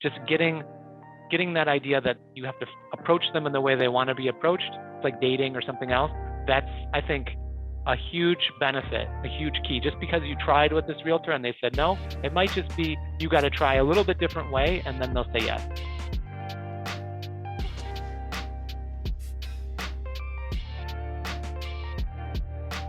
just getting that idea that you have to approach them in the way they want to be approached. It's like dating or something else. That's, I think, a huge benefit, a huge key. Just because you tried with this realtor and they said no, it might just be you got to try a little bit different way and then they'll say yes.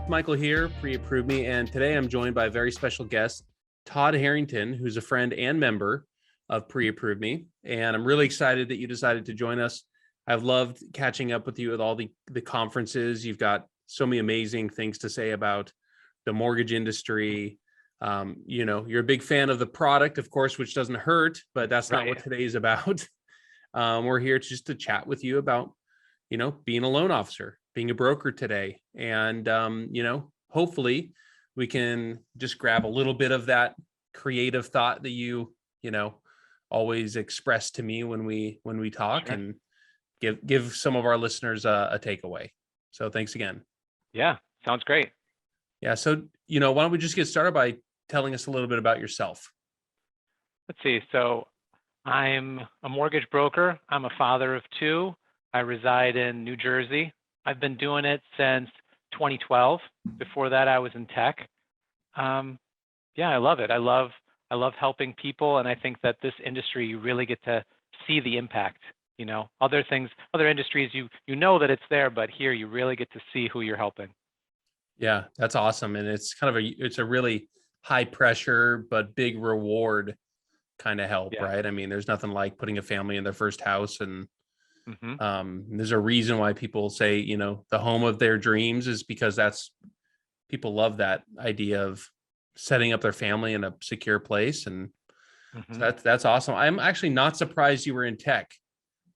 Michael here, Pre-Approve Me, and today I'm joined by a very special guest, Todd Harrington, who's a friend and member of Pre-Approve Me, and I'm really excited that you decided to join us. I've loved catching up with you at all the conferences. You've got so many amazing things to say about the mortgage industry. You're a big fan of the product, of course, which doesn't hurt, but that's not what today is about. We're here just to chat with you about, being a loan officer, being a broker today. And, hopefully we can just grab a little bit of that creative thought that you always express to me when we talk, and give some of our listeners a takeaway. So thanks again. Yeah, sounds great. Yeah. So, why don't we just get started by telling us a little bit about yourself? Let's see. So I'm a mortgage broker. I'm a father of two. I reside in New Jersey. I've been doing it since 2012. Before that, I was in tech. I love it. I love helping people, and I think that this industry, you really get to see the impact. Other industries, you know that it's there, but here you really get to see who you're helping. Yeah, that's awesome, and it's kind of it's a really high pressure but big reward kind of help, right? I mean, there's nothing like putting a family in their first house, and there's a reason why people say, the home of their dreams is because people love that idea of setting up their family in a secure place. And so that's awesome. I'm actually not surprised you were in tech.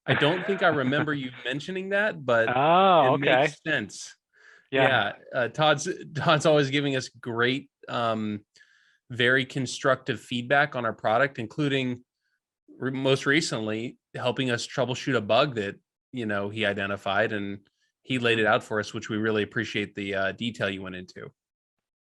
I don't think I remember you mentioning that, but it makes sense. Yeah. Todd's always giving us great, very constructive feedback on our product, including most recently helping us troubleshoot a bug that, he identified, and he laid it out for us, which we really appreciate the detail you went into.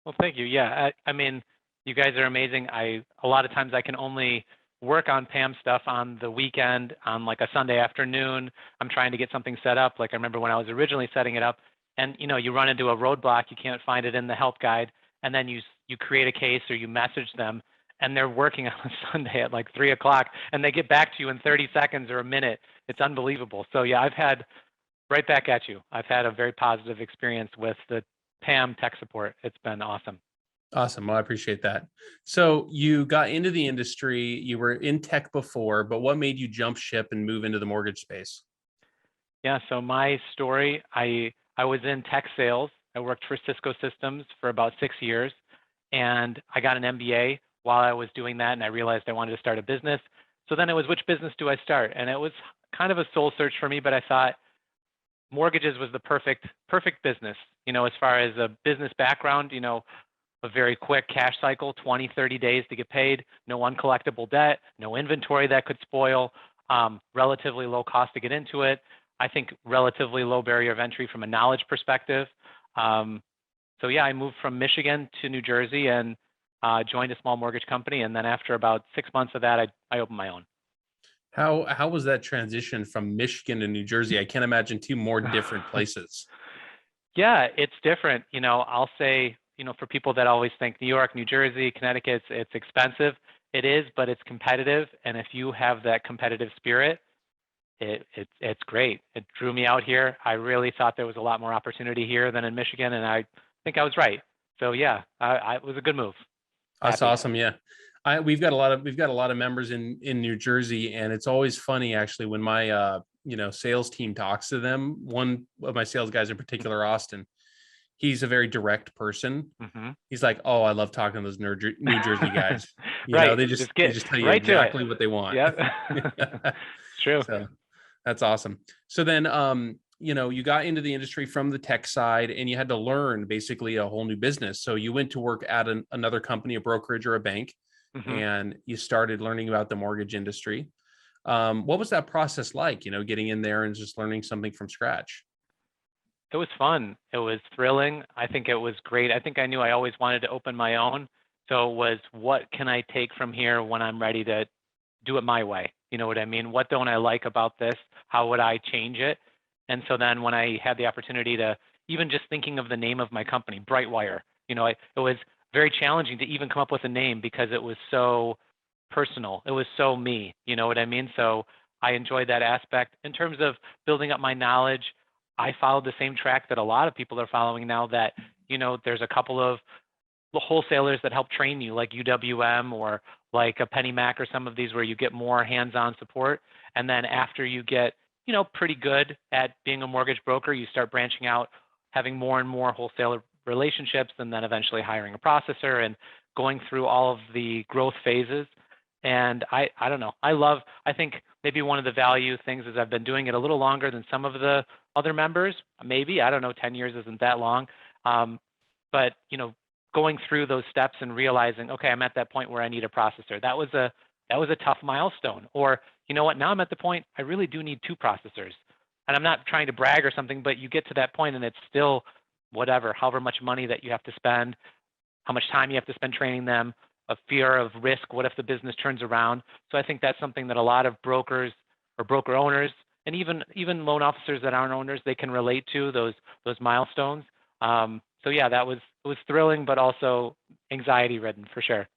Well, thank you. Yeah. I mean, you guys are amazing. A lot of times I can only work on PAM stuff on the weekend, on like a Sunday afternoon. I'm trying to get something set up. Like I remember when I was originally setting it up, and you run into a roadblock, you can't find it in the help guide, and then you create a case or you message them, and they're working on a Sunday at like 3:00, and they get back to you in 30 seconds or a minute. It's unbelievable. So yeah, right back at you. I've had a very positive experience with the PAM tech support. It's been awesome. Awesome. Well, I appreciate that. So you got into the industry, you were in tech before, but what made you jump ship and move into the mortgage space? Yeah. So my story, I was in tech sales. I worked for Cisco Systems for about 6 years, and I got an MBA while I was doing that, and I realized I wanted to start a business. So then it was, which business do I start? And it was kind of a soul search for me, but I thought mortgages was the perfect business, as far as a business background, a very quick cash cycle, 20, 30 days to get paid, no uncollectible debt, no inventory that could spoil, relatively low cost to get into it. I think relatively low barrier of entry from a knowledge perspective. So yeah, I moved from Michigan to New Jersey and joined a small mortgage company. And then after about 6 months of that, I opened my own. How was that transition from Michigan to New Jersey? I can't imagine two more different places. Yeah, it's different. I'll say, for people that always think New York, New Jersey, Connecticut, it's expensive. It is, but it's competitive. And if you have that competitive spirit, it's great. It drew me out here. I really thought there was a lot more opportunity here than in Michigan, and I think I was right. So yeah, it was a good move. That's awesome. Yeah. We've got a lot of members in New Jersey, and it's always funny actually when my sales team talks to them. One of my sales guys in particular, Austin, he's a very direct person. He's like, "Oh, I love talking to those New Jersey guys. They just tell you exactly what they want." Yeah, true. So that's awesome. So then, you got into the industry from the tech side, and you had to learn basically a whole new business. So you went to work at another company, a brokerage or a bank, and you started learning about the mortgage industry. What was that process like? Getting in there and just learning something from scratch. It was fun. It was thrilling. I think it was great. I think I knew I always wanted to open my own. So it was, what can I take from here when I'm ready to do it my way. You know what I mean? What don't I like about this? How would I change it? And so then when I had the opportunity to, even just thinking of the name of my company, Brightwire, it was very challenging to even come up with a name because it was so personal. It was so me, you know what I mean? So I enjoyed that aspect. In terms of building up my knowledge, I followed the same track that a lot of people are following now, that, there's a couple of the wholesalers that help train you, like UWM or like a Penny Mac or some of these, where you get more hands-on support. And then after you get, pretty good at being a mortgage broker, you start branching out, having more and more wholesaler relationships, and then eventually hiring a processor and going through all of the growth phases. And I don't know. I think maybe one of the value things is I've been doing it a little longer than some of the other members. Maybe, I don't know, 10 years isn't that long. But, going through those steps and realizing, okay, I'm at that point where I need a processor. That was a tough milestone. Or, you know what, now I'm at the point I really do need 2 processors. And I'm not trying to brag or something, but you get to that point and it's still whatever, however much money that you have to spend, how much time you have to spend training them, a fear of risk. What if the business turns around? So I think that's something that a lot of brokers or broker owners, and even loan officers that aren't owners, they can relate to those milestones. So yeah, it was thrilling, but also anxiety ridden for sure.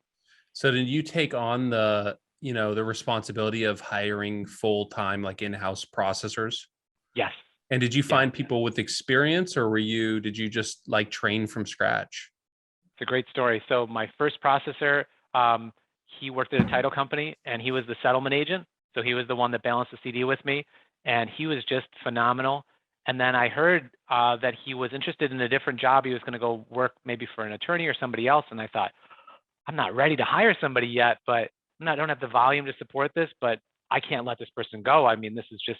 So did you take on the responsibility of hiring full-time, like in-house processors? Yes. And did you Yeah. find people with experience, or did you just like train from scratch? It's a great story. So my first processor, he worked at a title company and he was the settlement agent. So he was the one that balanced the CD with me, and he was just phenomenal. And then I heard that he was interested in a different job. He was going to go work maybe for an attorney or somebody else. And I thought, I'm not ready to hire somebody yet, but I don't have the volume to support this, but I can't let this person go. I mean, this is just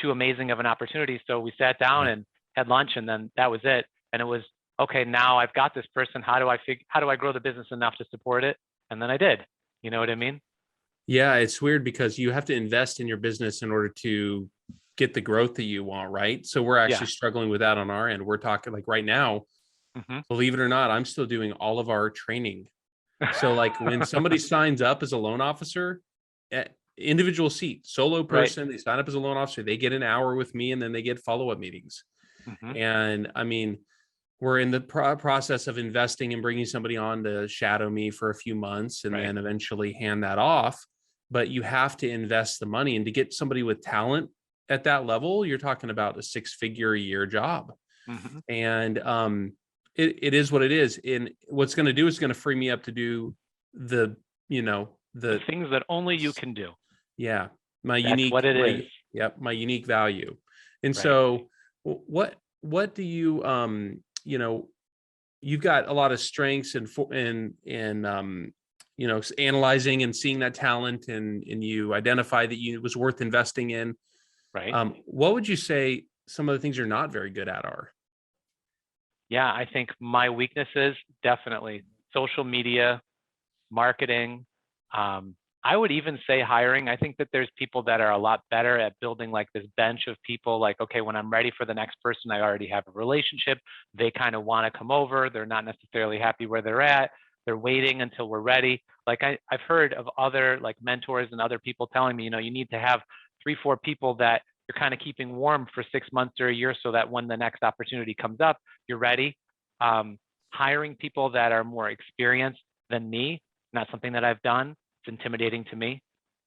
too amazing of an opportunity. So we sat down and had lunch, and then that was it. And it was, okay, now I've got this person. How do I grow the business enough to support it? And then I did. You know what I mean? Yeah, it's weird because you have to invest in your business in order to get the growth that you want, right? So we're actually struggling with that on our end. We're talking like right now, believe it or not, I'm still doing all of our training. So like when somebody signs up as a loan officer, individual seat, solo person, they sign up as a loan officer, they get an hour with me, and then they get follow-up meetings. And I mean, we're in the process of investing and bringing somebody on to shadow me for a few months and then eventually hand that off. But you have to invest the money, and to get somebody with talent at that level, you're talking about a 6-figure a year job. And it is what it is. And what's going to do is going to free me up to do the things that only you can do. Yeah. That's what it is. Yep. My unique value. And so what do you, you've got a lot of strengths in analyzing and seeing that talent, and you identify that it was worth investing in. Right. What would you say some of the things you're not very good at are? Yeah, I think my weaknesses, definitely social media, marketing. I would even say hiring. I think that there's people that are a lot better at building like this bench of people, like, okay, when I'm ready for the next person, I already have a relationship. They kind of want to come over. They're not necessarily happy where they're at. They're waiting until we're ready. Like I've heard of other like mentors and other people telling me, you need to have 3-4 people that you're kind of keeping warm for 6 months or a year, so that when the next opportunity comes up, you're ready. Hiring people that are more experienced than me, not something that I've done. It's intimidating to me.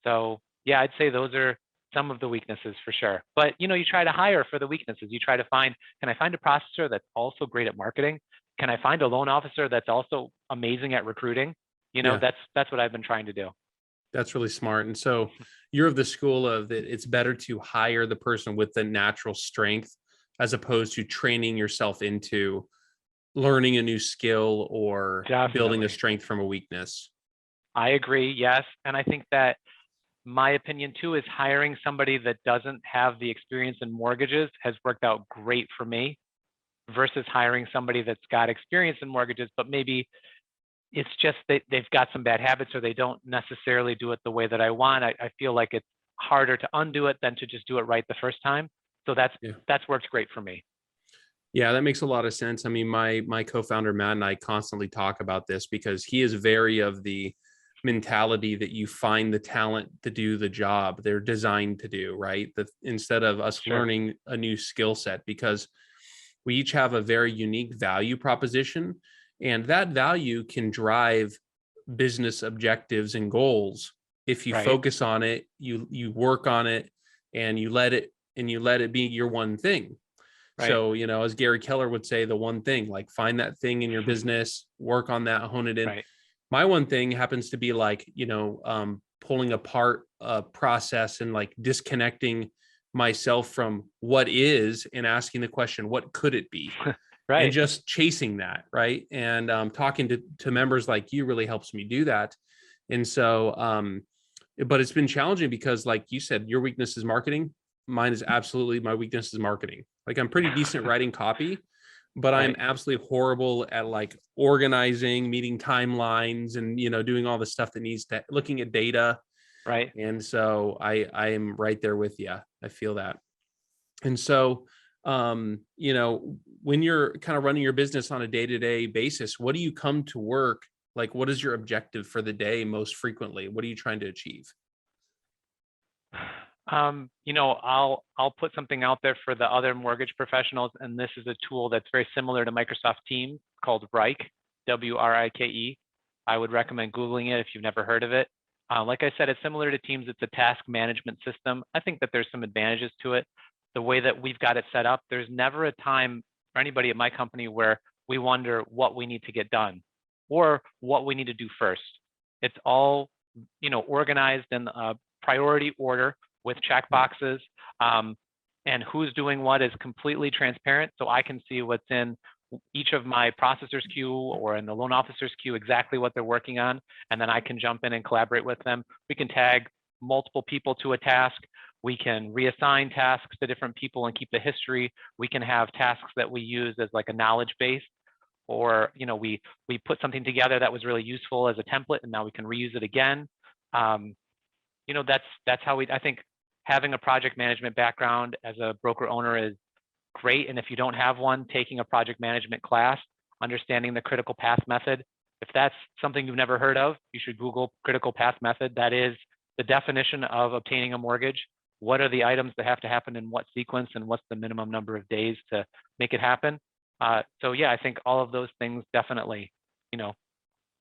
So yeah, I'd say those are some of the weaknesses for sure. But you try to hire for the weaknesses. You try to find, can I find a processor that's also great at marketing? Can I find a loan officer that's also amazing at recruiting? That's what I've been trying to do. That's really smart. And so you're of the school of that it's better to hire the person with the natural strength as opposed to training yourself into learning a new skill or building a strength from a weakness. I agree. Yes. And I think that my opinion too is hiring somebody that doesn't have the experience in mortgages has worked out great for me versus hiring somebody that's got experience in mortgages, but maybe it's just that they've got some bad habits or they don't necessarily do it the way that I want. I feel like it's harder to undo it than to just do it right the first time. So that's worked great for me. Yeah, that makes a lot of sense. I mean, my co-founder, Matt, and I constantly talk about this because he is very of the, mentality that you find the talent to do the job they're designed to do, right? That instead of us Sure. learning a new skill set, because we each have a very unique value proposition, and that value can drive business objectives and goals. If you Right. focus on it, you work on it, and you let it be your one thing. Right. So, as Gary Keller would say, the one thing, like find that thing in your business, work on that, hone it in. Right. My one thing happens to be like, pulling apart a process and like disconnecting myself from what is and asking the question, what could it be? And Right. just chasing that. Right. And talking to members like you really helps me do that. And so, but it's been challenging because, like you said, your weakness is marketing. Mine is absolutely, my weakness is marketing. Like I'm pretty decent writing copy, but I'm Right. absolutely horrible at like organizing, meeting timelines, and doing all the stuff that needs to, looking at data. Right. And so I am right there with you. I feel that. And so, when you're kind of running your business on a day-to-day basis, what do you come to work? Like, what is your objective for the day most frequently? What are you trying to achieve? I'll put something out there for the other mortgage professionals, and this is a tool that's very similar to Microsoft Teams called Wrike, Wrike. I would recommend Googling it if you've never heard of it. Like I said, it's similar to Teams. It's a task management system. I think that there's some advantages to it. The way that we've got it set up, there's never a time for anybody at my company where we wonder what we need to get done or what we need to do first. It's all, organized in a priority order with check boxes, and who's doing what is completely transparent. So I can see what's in each of my processors queue or in the loan officer's queue, exactly what they're working on. And then I can jump in and collaborate with them. We can tag multiple people to a task. We can reassign tasks to different people and keep the history. We can have tasks that we use as like a knowledge base, or we put something together that was really useful as a template, and now we can reuse it again. That's how I think having a project management background as a broker owner is great. And if you don't have one, taking a project management class, understanding the critical path method. If that's something you've never heard of, you should Google critical path method. That is the definition of obtaining a mortgage. What are the items that have to happen in what sequence, and what's the minimum number of days to make it happen? So yeah, I think all of those things definitely,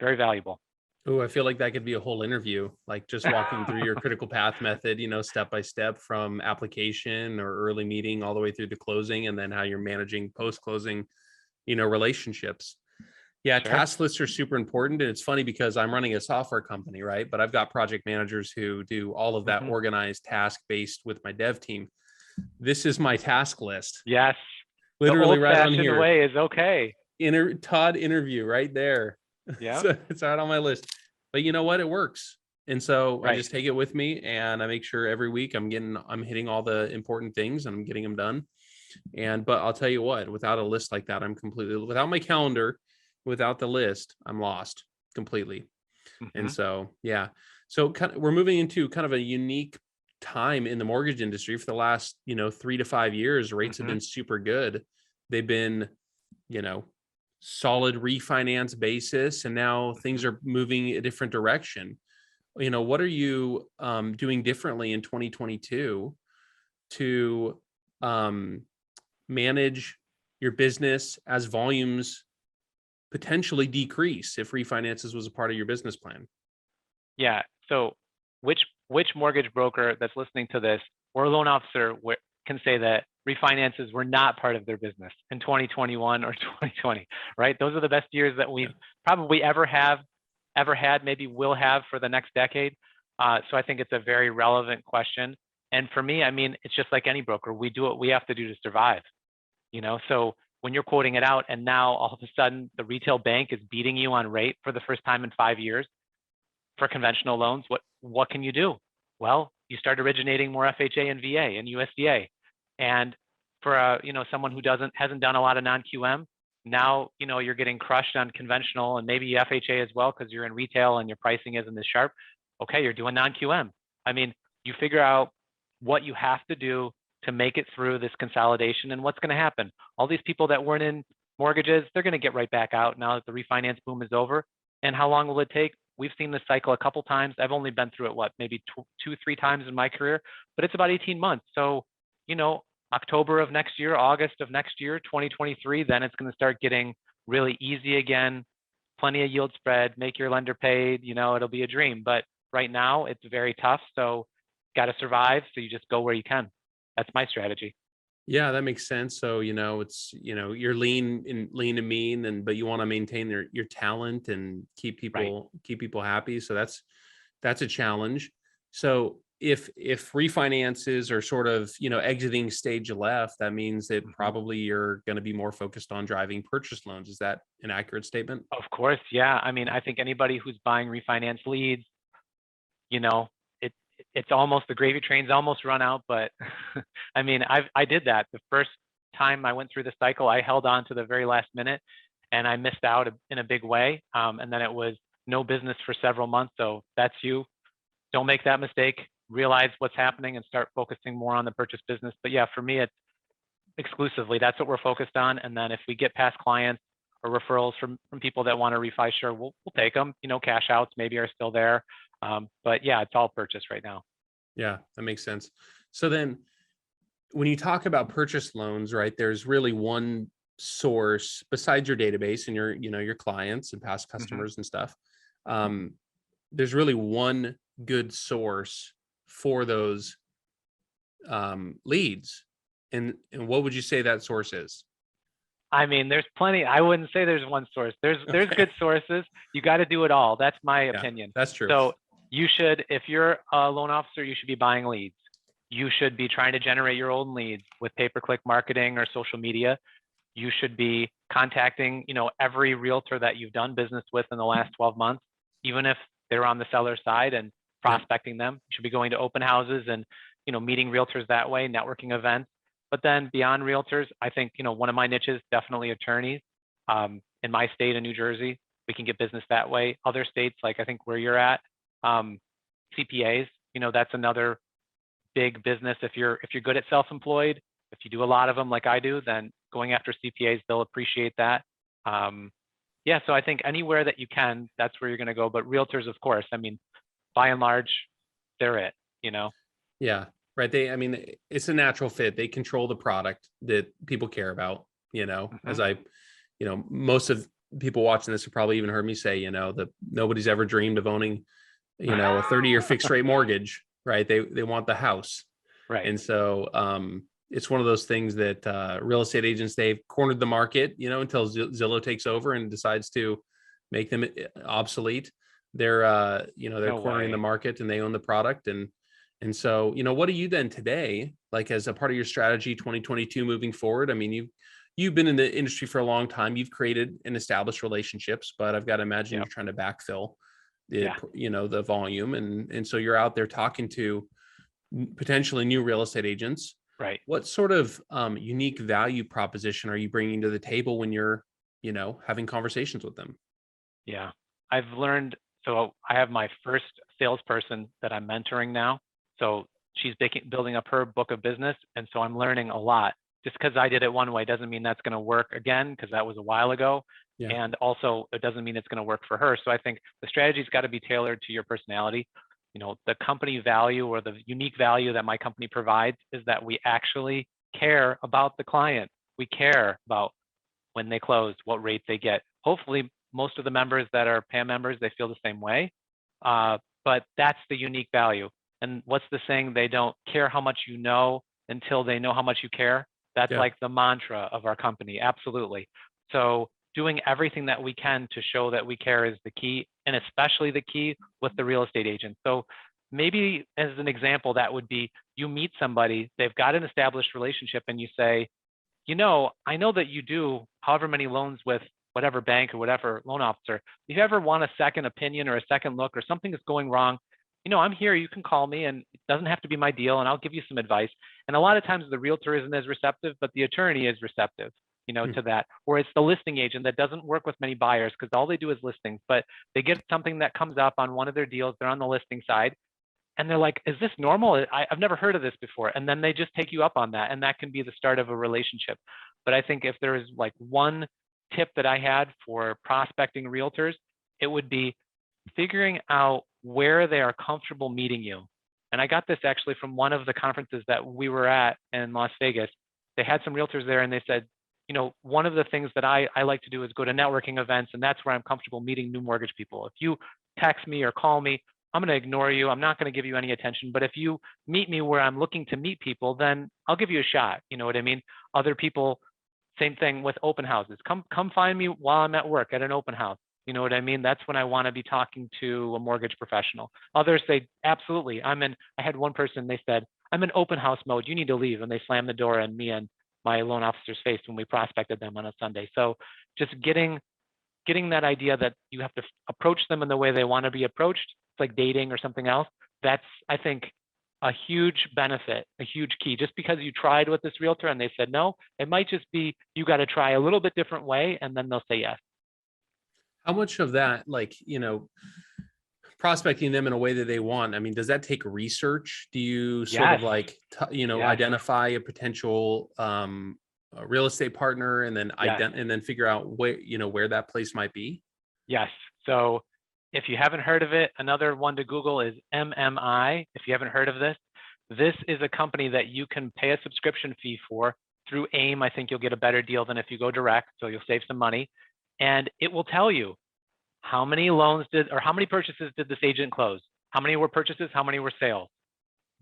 very valuable. Oh, I feel like that could be a whole interview, like just walking through your critical path method, step by step from application or early meeting all the way through to closing, and then how you're managing post-closing, relationships. Yeah, Sure. task lists are super important. And it's funny because I'm running a software company, right? But I've got project managers who do all of that organized task-based with my dev team. This is my task list. Yes. Literally the right on old-fashioned here. way is okay. Todd interview right there. Yeah. So it's right on my list. But you know what? It works. And so Right. I just take it with me, and I make sure every week I'm hitting all the important things and I'm getting them done. But I'll tell you what, without a list like that, without my calendar, without the list, I'm lost completely. And so, yeah. So we're moving into kind of a unique time in the mortgage industry. For the last, 3 to 5 years, rates have been super good. They've been, solid refinance basis, and now things are moving a different direction. What are you doing differently in 2022 to manage your business as volumes potentially decrease if refinances was a part of your business plan? Yeah. So which mortgage broker that's listening to this or loan officer can say that refinances were not part of their business in 2021 or 2020, right? Those are the best years that we've probably ever had, maybe will have for the next decade. So I think it's a very relevant question. And for me, I mean, it's just like any broker. We do what we have to do to survive, So when you're quoting it out and now all of a sudden the retail bank is beating you on rate for the first time in 5 years for conventional loans, what can you do? Well, you start originating more FHA and VA and USDA. And for someone who hasn't done a lot of non-QM, now you're getting crushed on conventional and maybe FHA as well because you're in retail and your pricing isn't as sharp. Okay, you're doing non-QM. I mean, you figure out what you have to do to make it through this consolidation and what's going to happen. All these people that weren't in mortgages, they're going to get right back out now that the refinance boom is over. And how long will it take? we've seen this cycle a couple times. I've only been through it, maybe 2, 3 times in my career, but it's about 18 months. So, October of next year, August of next year, 2023, then it's going to start getting really easy again. Plenty of yield spread, make your lender paid, it'll be a dream. But right now it's very tough. So got to survive. So you just go where you can. That's my strategy. Yeah, that makes sense. So, it's, you're lean and mean, but you want to maintain your talent and keep people happy. So that's a challenge. So if refinances are sort of, exiting stage left, that means that probably you're going to be more focused on driving purchase loans. Is that an accurate statement? Of course. Yeah. I mean, I think anybody who's buying refinance leads, it's almost, the gravy train's almost run out, but I mean, I did that. The first time I went through the cycle, I held on to the very last minute and I missed out in a big way. And then it was no business for several months. So that's you. Don't make that mistake. Realize what's happening and start focusing more on the purchase business. But yeah, for me, it's exclusively, that's what we're focused on. And then if we get past clients or referrals from people that want to refi, sure, we'll take them. Cash outs maybe are still there. But yeah, it's all purchase right now. Yeah, that makes sense. So then when you talk about purchase loans, right, there's really one source besides your database and your clients and past customers and stuff. There's really one good source for those leads. And what would you say that source is? I mean, there's plenty. I wouldn't say there's one source. There's good sources. You got to do it all. That's my opinion. That's true. So you should, if you're a loan officer, you should be buying leads. You should be trying to generate your own leads with pay-per-click marketing or social media. You should be contacting, every realtor that you've done business with in the last 12 months, even if they're on the seller side, and prospecting them. You should be going to open houses and, meeting realtors that way, networking events. But then beyond realtors, I think, one of my niches, definitely attorneys. In my state of New Jersey, we can get business that way. Other states, like I think where you're at, CPAs, that's another big business. If you're good at self-employed, if you do a lot of them like I do, then going after CPAs, they'll appreciate that. Yeah, so I think anywhere that you can, that's where you're going to go. But realtors, of course, I mean, by and large, they're it, Yeah, right. It's a natural fit. They control the product that people care about, as most of people watching this have probably even heard me say, that nobody's ever dreamed of owning, a 30-year fixed rate mortgage, right? They want the house. Right. And so it's one of those things that real estate agents, they've cornered the market, until Zillow takes over and decides to make them obsolete. They're cornering the market and they own the product. And so, what do you then today, like as a part of your strategy, 2022 moving forward? I mean, you've been in the industry for a long time. You've created and established relationships, but I've got to imagine you're trying to backfill the volume. And so you're out there talking to potentially new real estate agents. Right. What sort of unique value proposition are you bringing to the table when you're, having conversations with them? Yeah, I've learned. So I have my first salesperson that I'm mentoring now. So she's building up her book of business. And so I'm learning a lot. Just because I did it one way doesn't mean that's going to work again, because that was a while ago. Yeah. And also it doesn't mean it's going to work for her. So I think the strategy's got to be tailored to your personality. The company value or the unique value that my company provides is that we actually care about the client. We care about when they close, what rate they get. Hopefully most of the members that are PAM members, they feel the same way. But that's the unique value. And what's the saying? They don't care how much you know until they know how much you care. That's like the mantra of our company. Absolutely. So doing everything that we can to show that we care is the key, and especially the key with the real estate agent. So maybe as an example, that would be you meet somebody, they've got an established relationship, and you say, I know that you do however many loans with whatever bank or whatever loan officer. If you ever want a second opinion or a second look or something is going wrong, I'm here, you can call me, and it doesn't have to be my deal, and I'll give you some advice. And a lot of times the realtor isn't as receptive, but the attorney is receptive, to that. Or it's the listing agent that doesn't work with many buyers because all they do is listings, but they get something that comes up on one of their deals, they're on the listing side, and they're like, is this normal? I've never heard of this before. And then they just take you up on that, and that can be the start of a relationship. But I think if there is like one tip that I had for prospecting realtors, it would be figuring out where they are comfortable meeting you. And I got this actually from one of the conferences that we were at in Las Vegas. They had some realtors there and they said, one of the things that I like to do is go to networking events, and that's where I'm comfortable meeting new mortgage people. If you text me or call me, I'm going to ignore you. I'm not going to give you any attention. But if you meet me where I'm looking to meet people, then I'll give you a shot. You know what I mean? Other people, same thing with open houses. Come find me while I'm at work at an open house. You know what I mean? That's when I want to be talking to a mortgage professional. Others say, absolutely. I had one person, they said, I'm in open house mode. You need to leave. And they slammed the door on me and my loan officer's face when we prospected them on a Sunday. So just getting that idea that you have to approach them in the way they want to be approached. It's like dating or something else. That's, I think, a huge benefit, a huge key. Just because you tried with this realtor and they said no, it might just be you got to try a little bit different way and then they'll say yes. How much of that, prospecting them in a way that they want? I mean, does that take research? Do you sort of identify a potential real estate partner and then and then figure out where that place might be? Yes. So if you haven't heard of it, another one to Google is MMI. If you haven't heard of this is a company that you can pay a subscription fee for through AIM. I think you'll get a better deal than if you go direct, so you'll save some money. And it will tell you how many how many purchases did this agent close? How many were purchases? How many were sales?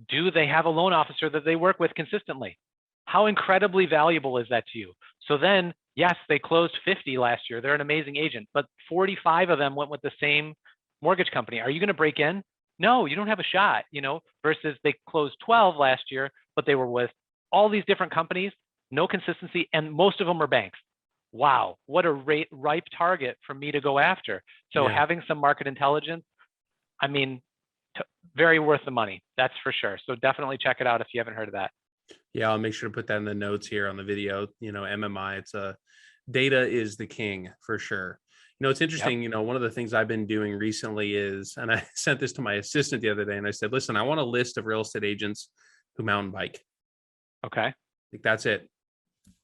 Do they have a loan officer that they work with consistently? How incredibly valuable is that to you? So then, yes, they closed 50 last year. They're an amazing agent, but 45 of them went with the same mortgage company. Are you going to break in? No, you don't have a shot, versus they closed 12 last year, but they were with all these different companies, no consistency, and most of them are banks. Wow, what a ripe target for me to go after. So having some market intelligence, I mean, very worth the money. That's for sure. So definitely check it out if you haven't heard of that. Yeah, I'll make sure to put that in the notes here on the video. MMI, data is the king for sure. It's interesting, Yep. One of the things I've been doing recently is, and I sent this to my assistant the other day, and I said, listen, I want a list of real estate agents who mountain bike. Okay. That's it.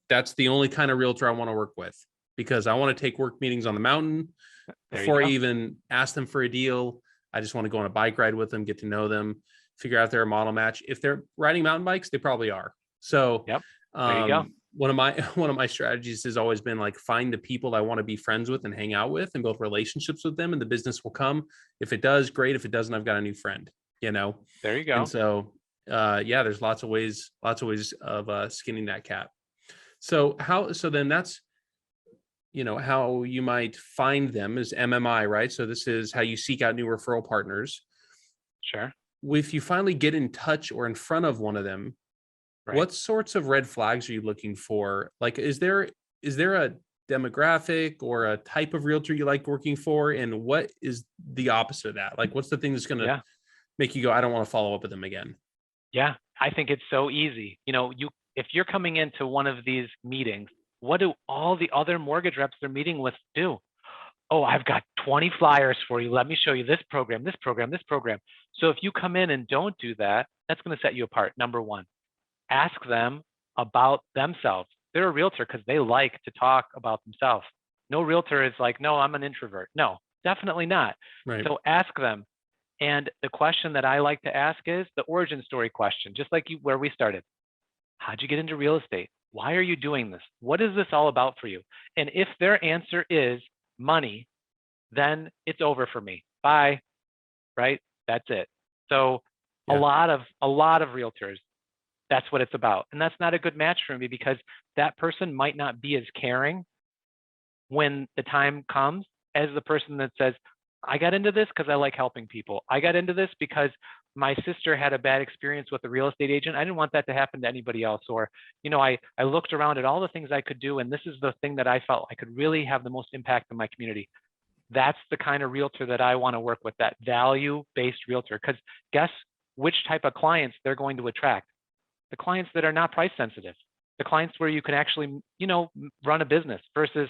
That's the only kind of realtor I want to work with, because I want to take work meetings on the mountain before I even ask them for a deal. I just want to go on a bike ride with them, get to know them, figure out their model match. If they're riding mountain bikes, they probably are. So there you go. One of my strategies has always been find the people I want to be friends with and hang out with and build relationships with them, and the business will come. If it does, great. If it doesn't, I've got a new friend, There you go. And so, there's lots of ways of skinning that cat. So then that's, how you might find them is MMI, right? So this is how you seek out new referral partners. Sure. If you finally get in touch or in front of one of them, right. What sorts of red flags are you looking for? Is there a demographic or a type of realtor you like working for? And what is the opposite of that? What's the thing that's going to make you go, I don't want to follow up with them again? Yeah, I think it's so easy. If you're coming into one of these meetings, what do all the other mortgage reps they're meeting with do? Oh, I've got 20 flyers for you. Let me show you this program, this program, this program. So if you come in and don't do that, that's going to set you apart. Number one, ask them about themselves. They're a realtor because they like to talk about themselves. No realtor is like, no, I'm an introvert. No, definitely not. Right. So ask them. And the question that I like to ask is the origin story question, just like where we started. How'd you get into real estate? Why are you doing this? What is this all about for you? And if their answer is money, then it's over for me. Bye. Right? That's it. So a lot of realtors, that's what it's about. And that's not a good match for me, because that person might not be as caring when the time comes as the person that says, I got into this because I like helping people. I got into this because my sister had a bad experience with a real estate agent. I didn't want that to happen to anybody else. Or, I looked around at all the things I could do, and this is the thing that I felt I could really have the most impact in my community. That's the kind of realtor that I want to work with, that value-based realtor. Because guess which type of clients they're going to attract? The clients that are not price sensitive, the clients where you can actually, run a business versus,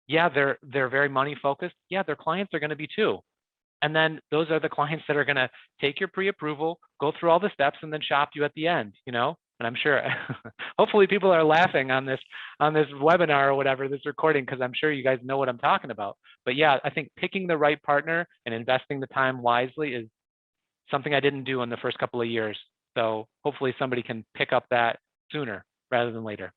they're very money focused. Yeah, their clients are going to be too. And then those are the clients that are going to take your pre-approval, go through all the steps, and then shop you at the end. And I'm sure, hopefully people are laughing on this webinar or whatever, this recording, because I'm sure you guys know what I'm talking about. But yeah, I think picking the right partner and investing the time wisely is something I didn't do in the first couple of years. So hopefully somebody can pick up that sooner rather than later.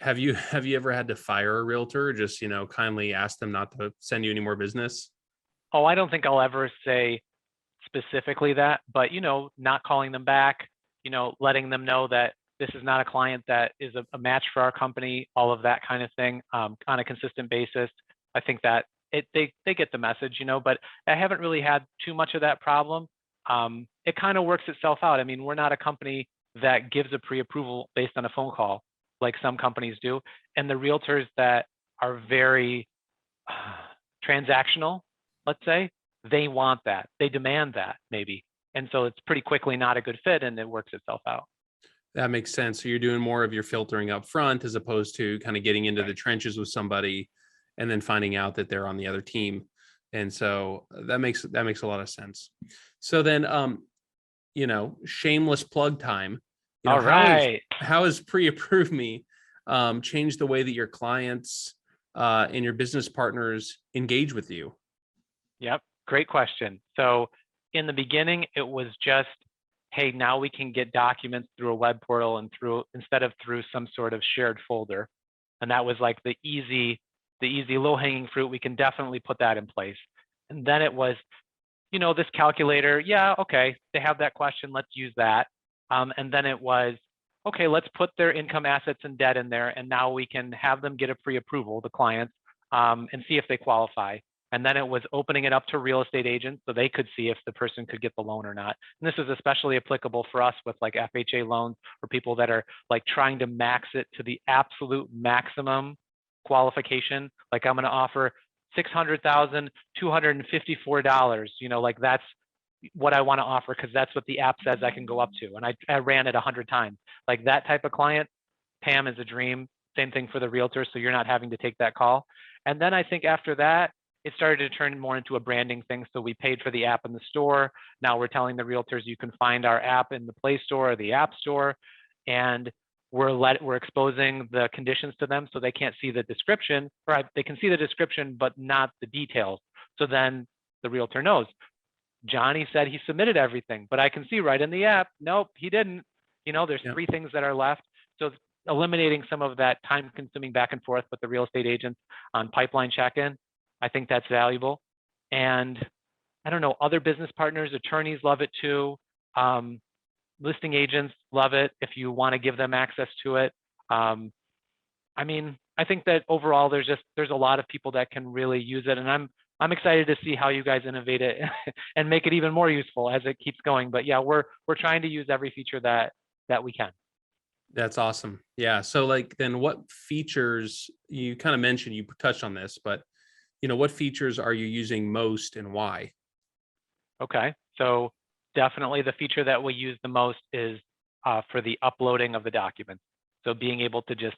Have you ever had to fire a realtor, or just, kindly ask them not to send you any more business? Oh, I don't think I'll ever say specifically that, but not calling them back, letting them know that this is not a client that is a match for our company, all of that kind of thing, on a consistent basis. I think that they get the message, but I haven't really had too much of that problem. It kind of works itself out. I mean, we're not a company that gives a pre-approval based on a phone call like some companies do. And the realtors that are very transactional, let's say, they want that. They demand that maybe. And so it's pretty quickly not a good fit, and it works itself out. That makes sense. So you're doing more of your filtering up front, as opposed to kind of getting into the trenches with somebody and then finding out that they're on the other team. And so that makes a lot of sense. So then, shameless plug time. All right. How has Pre-Approve Me changed the way that your clients and your business partners engage with you? Yep. Great question. So in the beginning, it was just, hey, now we can get documents through a web portal and instead of through some sort of shared folder. And that was like the easy low-hanging fruit. We can definitely put that in place. And then it was, this calculator. Yeah, okay, they have that question. Let's use that. And then it was, okay, let's put their income, assets, and debt in there. And now we can have them get a pre-approval, the clients, and see if they qualify. And then it was opening it up to real estate agents so they could see if the person could get the loan or not. And this is especially applicable for us with like FHA loans, or people that are like trying to max it to the absolute maximum qualification. Like, I'm going to offer $600,254. Like that's what I want to offer because that's what the app says I can go up to. And I ran it 100 times. Like that type of client, Pam, is a dream. Same thing for the realtor. So you're not having to take that call. And then I think after that, it started to turn more into a branding thing. So we paid for the app in the store. Now we're telling the realtors you can find our app in the Play Store or the App Store. And we're exposing the conditions to them so they can't see the description, or they can see the description, but not the details. So then the realtor knows, Johnny said he submitted everything, but I can see right in the app, nope, he didn't. There's 3 things that are left. So eliminating some of that time consuming back and forth with the real estate agents on pipeline check-in, I think that's valuable. And I don't know, other business partners, attorneys love it too. Listing agents love it if you want to give them access to it. I think that overall there's a lot of people that can really use it, and I'm excited to see how you guys innovate it and make it even more useful as it keeps going. But yeah, we're trying to use every feature that we can. That's awesome. Yeah. So then what features, you kind of mentioned, you touched on this, but what features are you using most and why? Okay. So definitely the feature that we use the most is for the uploading of the documents. So being able to just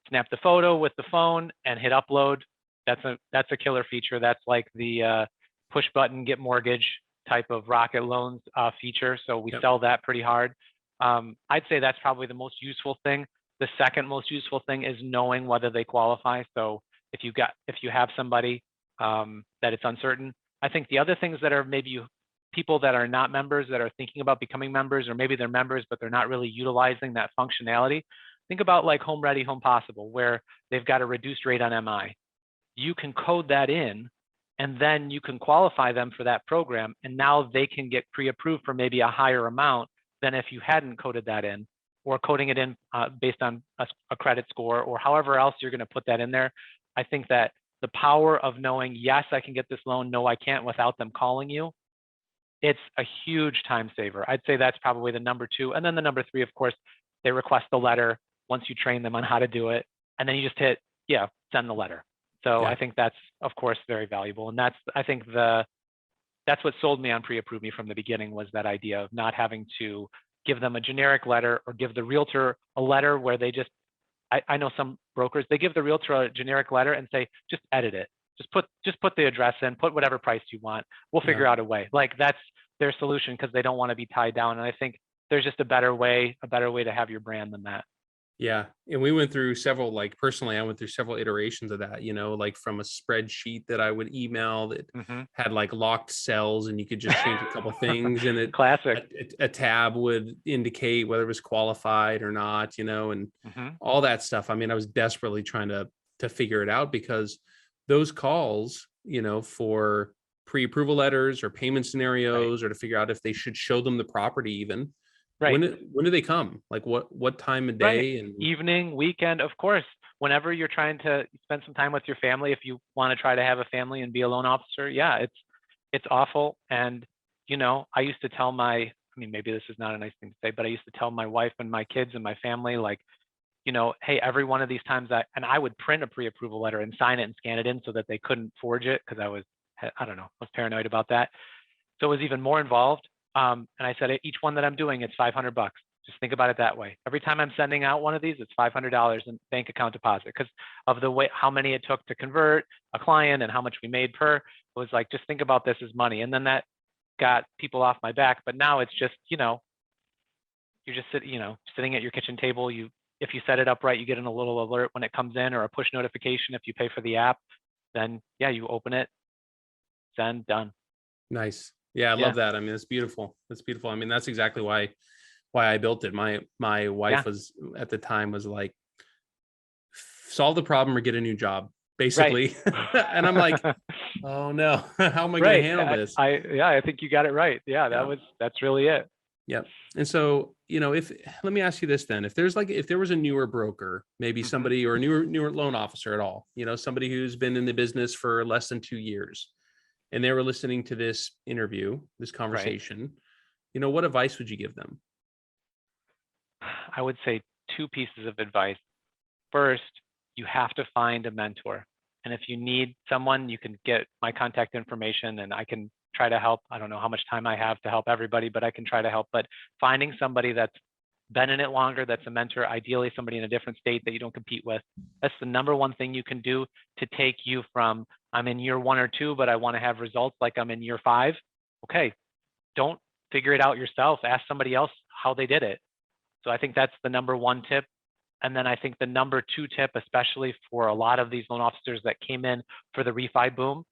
snap the photo with the phone and hit upload, that's a killer feature. That's like the push button, get mortgage type of Rocket Loans feature. So we sell that pretty hard. I'd say that's probably the most useful thing. The second most useful thing is knowing whether they qualify. So if you have somebody that it's uncertain, I think the other things that are maybe people that are not members that are thinking about becoming members, or maybe they're members, but they're not really utilizing that functionality. Think about like Home Ready, Home Possible, where they've got a reduced rate on MI. You can code that in, and then you can qualify them for that program. And now they can get pre-approved for maybe a higher amount than if you hadn't coded that in, or coding it in based on a credit score, or however else you're going to put that in there. I think that the power of knowing, yes, I can get this loan, no, I can't, without them calling you, it's a huge time saver. I'd say that's probably the number 2. And then the number 3, of course, they request the letter once you train them on how to do it. And then you just hit, send the letter. So I think that's, of course, very valuable. And that's what sold me on Pre-Approve Me from the beginning, was that idea of not having to give them a generic letter or give the realtor a letter where they just, I know some brokers, they give the realtor a generic letter and say, just edit it. Just put the address in, put whatever price you want. We'll figure out a way. Like that's their solution because they don't want to be tied down. And I think there's just a better way to have your brand than that. Yeah. And we went through several, like personally, I went through several iterations of that, like from a spreadsheet that I would email that had like locked cells and you could just change a couple things, and it Classic. a tab would indicate whether it was qualified or not, and all that stuff. I mean, I was desperately trying to figure it out, because those calls, for pre-approval letters or payment scenarios, or to figure out if they should show them the property even. Right. When do they come? Like what time of day? Right. And Evening, weekend, of course. Whenever you're trying to spend some time with your family, if you want to try to have a family and be a loan officer, yeah, it's awful. And I used to tell maybe this is not a nice thing to say, but I used to tell my wife and my kids and my family, like, hey, every one of these times I would print a pre-approval letter and sign it and scan it in so that they couldn't forge it, because I was paranoid about that. So it was even more involved. And I said, each one that I'm doing, it's $500. Just think about it that way. Every time I'm sending out one of these, it's $500 in bank account deposit, because of the way, how many it took to convert a client and how much we made per. It was like, just think about this as money. And then that got people off my back. But now it's just, you're just sitting at your kitchen table. If you set it up right, you get a little alert when it comes in, or a push notification if you pay for the app. Then yeah, you open it, send, done. Nice. Yeah, I love that. I mean, it's beautiful. It's beautiful. I mean, that's exactly why I built it. My wife was at the time was like, solve the problem or get a new job, basically. Right. And I'm like, oh no, how am I going to handle this? I think you got it right. Yeah, that's really it. Yep. And so, let me ask you this then, if there was a newer broker, maybe somebody, or a newer loan officer at all, somebody who's been in the business for less than 2 years, and they were listening to this interview, this conversation, what advice would you give them? I would say 2 pieces of advice. First, you have to find a mentor. And if you need someone, you can get my contact information and I can try to help. I don't know how much time I have to help everybody, but I can try to help. But finding somebody that's been in it longer, that's a mentor, ideally somebody in a different state that you don't compete with. That's the number one thing you can do to take you from, I'm in year 1 or 2, but I want to have results like I'm in year 5. Okay, don't figure it out yourself. Ask somebody else how they did it. So I think that's the number 1 tip. And then I think the number 2 tip, especially for a lot of these loan officers that came in for the refi boom,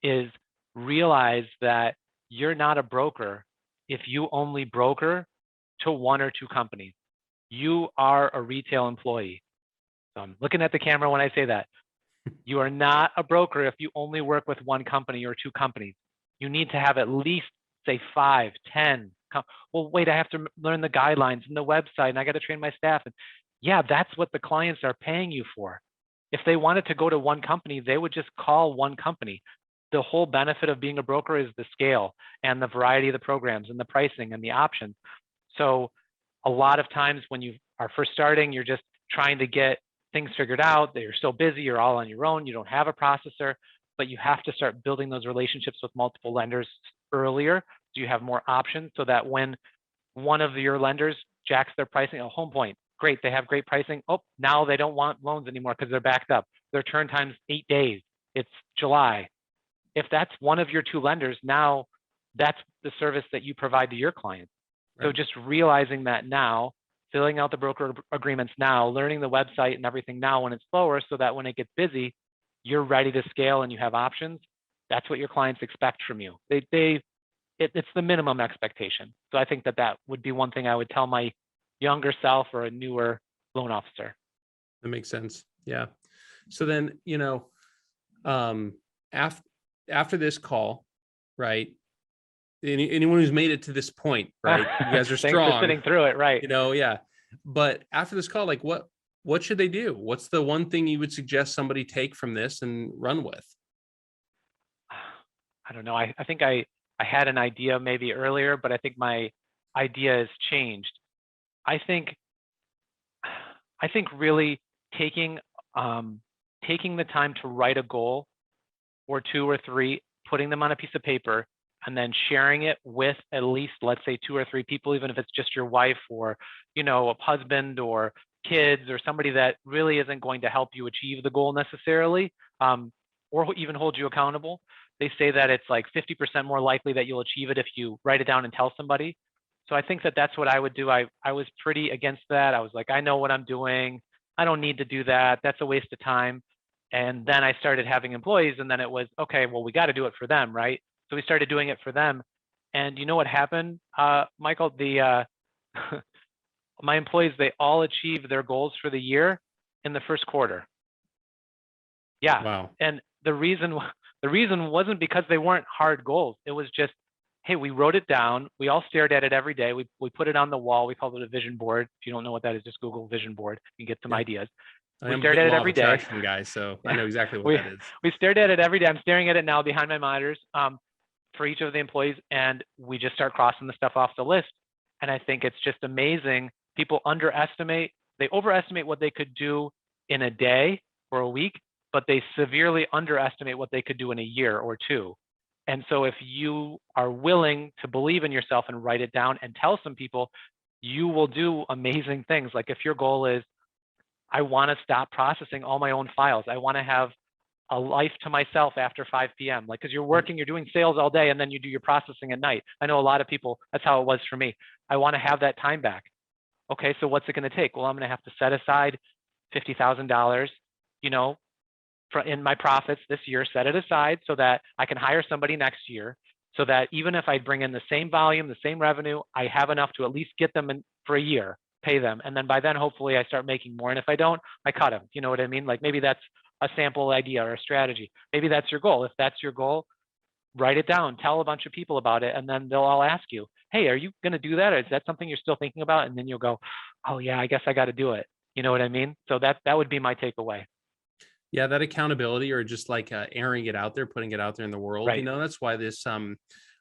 is realize that you're not a broker if you only broker to 1 or 2 companies. You are a retail employee. So I'm looking at the camera when I say that. You are not a broker if you only work with 1 company or 2 companies. You need to have at least, say, 5, 10. Well, wait, I have to learn the guidelines and the website, and I got to train my staff. And yeah, that's what the clients are paying you for. If they wanted to go to 1 company, they would just call 1 company. The whole benefit of being a broker is the scale and the variety of the programs and the pricing and the options. So a lot of times when you are first starting, you're just trying to get things figured out. You're so busy, you're all on your own, you don't have a processor, but you have to start building those relationships with multiple lenders earlier, so you have more options, so that when one of your lenders jacks their pricing, Home Point, great, they have great pricing. Oh, now they don't want loans anymore because they're backed up. Their turn time's 8 days. It's July. If that's one of your 2 lenders, now that's the service that you provide to your clients. Right. So just realizing that now, filling out the broker agreements now, learning the website and everything now when it's slower, so that when it gets busy, you're ready to scale and you have options. That's what your clients expect from you. It's the minimum expectation. So I think that would be one thing I would tell my younger self or a newer loan officer. That makes sense. Yeah. So then, after this call, right? Anyone who's made it to this point, right? You guys are strong. Thanks for sitting through it, right? Yeah. But after this call, like what should they do? What's the one thing you would suggest somebody take from this and run with? I don't know. I think I had an idea maybe earlier, but I think my idea has changed. I think really taking the time to write a goal, or 2 or 3, putting them on a piece of paper, and then sharing it with at least, let's say, 2 or 3 people, even if it's just your wife or, a husband or kids or somebody that really isn't going to help you achieve the goal necessarily, or even hold you accountable. They say that it's like 50% more likely that you'll achieve it if you write it down and tell somebody. So I think that that's what I would do. I was pretty against that. I was like, I know what I'm doing. I don't need to do that. That's a waste of time. And then I started having employees, and then it was, okay, well, we got to do it for them, right? So we started doing it for them. And you know what happened, Michael? My employees, they all achieved their goals for the year in the first quarter. Yeah. Wow. And the reason wasn't because they weren't hard goals. It was just, hey, we wrote it down. We all stared at it every day. We put it on the wall. We called it a vision board. If you don't know what that is, just Google vision board. You can get some ideas. I am stared at it law every of day. attraction guy, so I know exactly what that is. We stared at it every day. I'm staring at it now behind my monitors for each of the employees, and we just start crossing the stuff off the list. And I think it's just amazing. People they overestimate what they could do in a day or a week, but they severely underestimate what they could do in a year or two. And so if you are willing to believe in yourself and write it down and tell some people, you will do amazing things. Like if your goal is, I want to stop processing all my own files. I want to have a life to myself after 5 p.m. Like, because you're working, you're doing sales all day, and then you do your processing at night. I know a lot of people, that's how it was for me. I want to have that time back. Okay, so what's it going to take? Well, I'm going to have to set aside $50,000, in my profits this year, set it aside so that I can hire somebody next year, so that even if I bring in the same volume, the same revenue, I have enough to at least get them in for a year, pay them. And then by then, hopefully I start making more. And if I don't, I cut them. You know what I mean? Like maybe that's a sample idea or a strategy. Maybe that's your goal. If that's your goal, write it down, tell a bunch of people about it, and then they'll all ask you, hey, are you going to do that? Or is that something you're still thinking about? And then you'll go, oh yeah, I guess I got to do it. You know what I mean? So that would be my takeaway. Yeah, that accountability, or just like airing it out there, putting it out there in the world. Right. That's why this a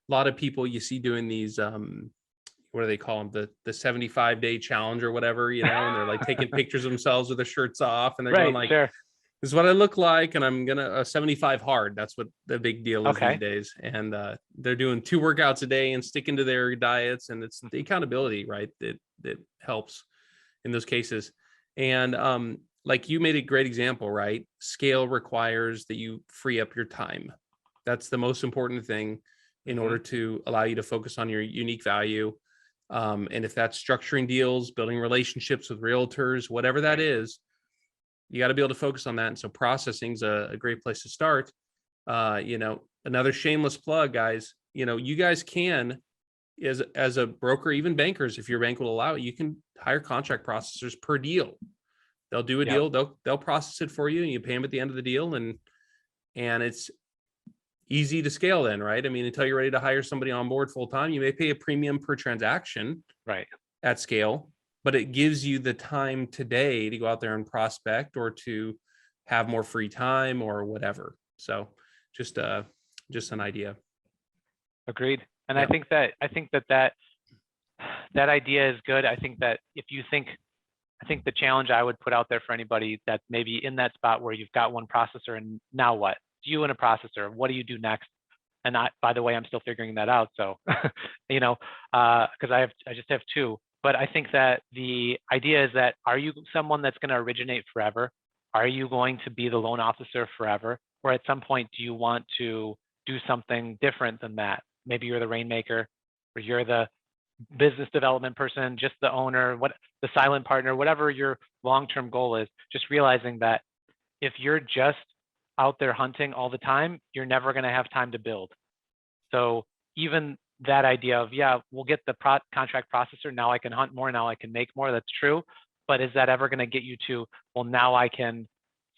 lot of people you see doing these what do they call them, the 75-day challenge or whatever, and they're like taking pictures of themselves with their shirts off, and they're going like, sure. This is what I look like, and I'm gonna 75 hard. That's what the big deal is these days. And they're doing 2 workouts a day and sticking to their diets, and it's the accountability, right, that helps in those cases. And like you made a great example, right? Scale requires that you free up your time. That's the most important thing in order to allow you to focus on your unique value. And if that's structuring deals, building relationships with realtors, whatever that is, you got to be able to focus on that. And so processing is a great place to start. Another shameless plug, guys, you guys can, as a broker, even bankers, if your bank will allow it, you can hire contract processors per deal. They'll do a deal, they'll process it for you, and you pay them at the end of the deal. And it's easy to scale then, right? I mean, until you're ready to hire somebody on board full time, you may pay a premium per transaction, right, at scale, but it gives you the time today to go out there and prospect, or to have more free time or whatever. So just an idea. Agreed. And I think that idea is good. I think that I think the challenge I would put out there for anybody that's maybe in that spot where you've got one processor and now what? You and a processor, what do you do next? And by the way, I'm still figuring that out. So, because I just have 2. But I think that the idea is that, are you someone that's going to originate forever? Are you going to be the loan officer forever? Or at some point, do you want to do something different than that? Maybe you're the rainmaker, or you're the business development person, just the owner, the silent partner, whatever your long-term goal is. Just realizing that if you're just out there hunting all the time, you're never going to have time to build. So even that idea of, we'll get the contract processor, now I can hunt more, now I can make more, that's true. But is that ever going to get you to, well, now I can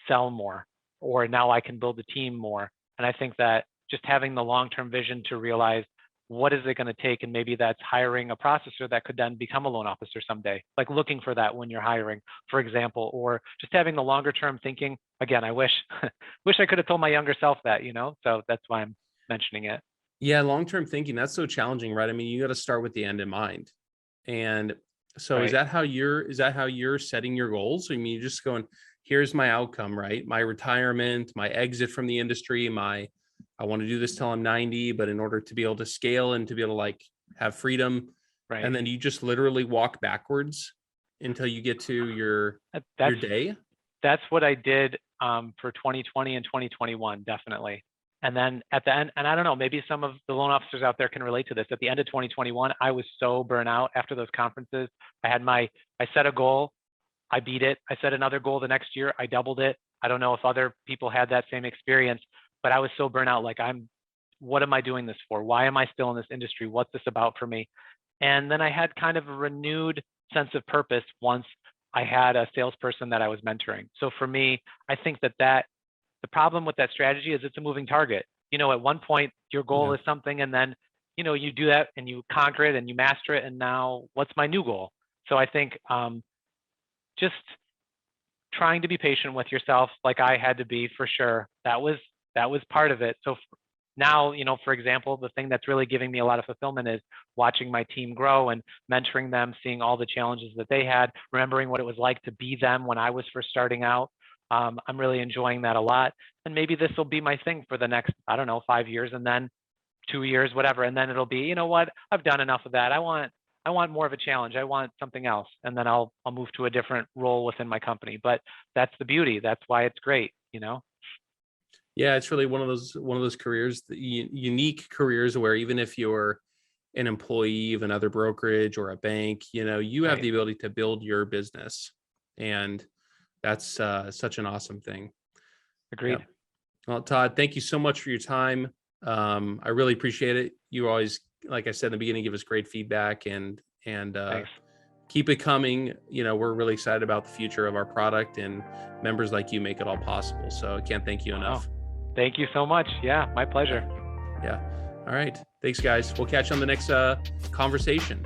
sell more, or now I can build a team more? And I think that just having the long-term vision to realize, what is it going to take? And maybe that's hiring a processor that could then become a loan officer someday, like looking for that when you're hiring, for example, or just having the longer term thinking. Again, I wish I could have told my younger self that, so that's why I'm mentioning it. Yeah, long-term thinking, that's so challenging, right? I mean, you got to start with the end in mind. And so is that how you're setting your goals? I mean, you're just going, here's my outcome, right? My retirement, my exit from the industry, I want to do this till I'm 90, but in order to be able to scale and to be able to have freedom, right? And then you just literally walk backwards until you get to your day. That's what I did for 2020 and 2021, definitely. And then at the end, and I don't know, maybe some of the loan officers out there can relate to this. At the end of 2021, I was so burnt out after those conferences. I set a goal, I beat it. I set another goal the next year, I doubled it. I don't know if other people had that same experience, but I was so burnt out. Like, what am I doing this for? Why am I still in this industry? What's this about for me? And then I had kind of a renewed sense of purpose once I had a salesperson that I was mentoring. So for me, I think that the problem with that strategy is it's a moving target. At one point your goal is something, and then, you do that and you conquer it and you master it. And now what's my new goal? So I think just trying to be patient with yourself, like I had to be, for sure. That was part of it. So now, for example, the thing that's really giving me a lot of fulfillment is watching my team grow and mentoring them, seeing all the challenges that they had, remembering what it was like to be them when I was first starting out. I'm really enjoying that a lot. And maybe this will be my thing for the next, 5 years, and then 2 years, whatever. And then it'll be, you know what, I've done enough of that. I want more of a challenge. I want something else. And then I'll move to a different role within my company. But that's the beauty. That's why it's great, Yeah, it's really one of those careers, unique careers, where even if you're an employee of another brokerage or a bank, you have the ability to build your business, and that's such an awesome thing. Agreed. Yeah. Well, Todd, thank you so much for your time. I really appreciate it. You always, like I said in the beginning, give us great feedback, and keep it coming. We're really excited about the future of our product, and members like you make it all possible. So I can't thank you enough. Thank you so much. Yeah, my pleasure. Yeah. All right. Thanks, guys. We'll catch you on the next conversation.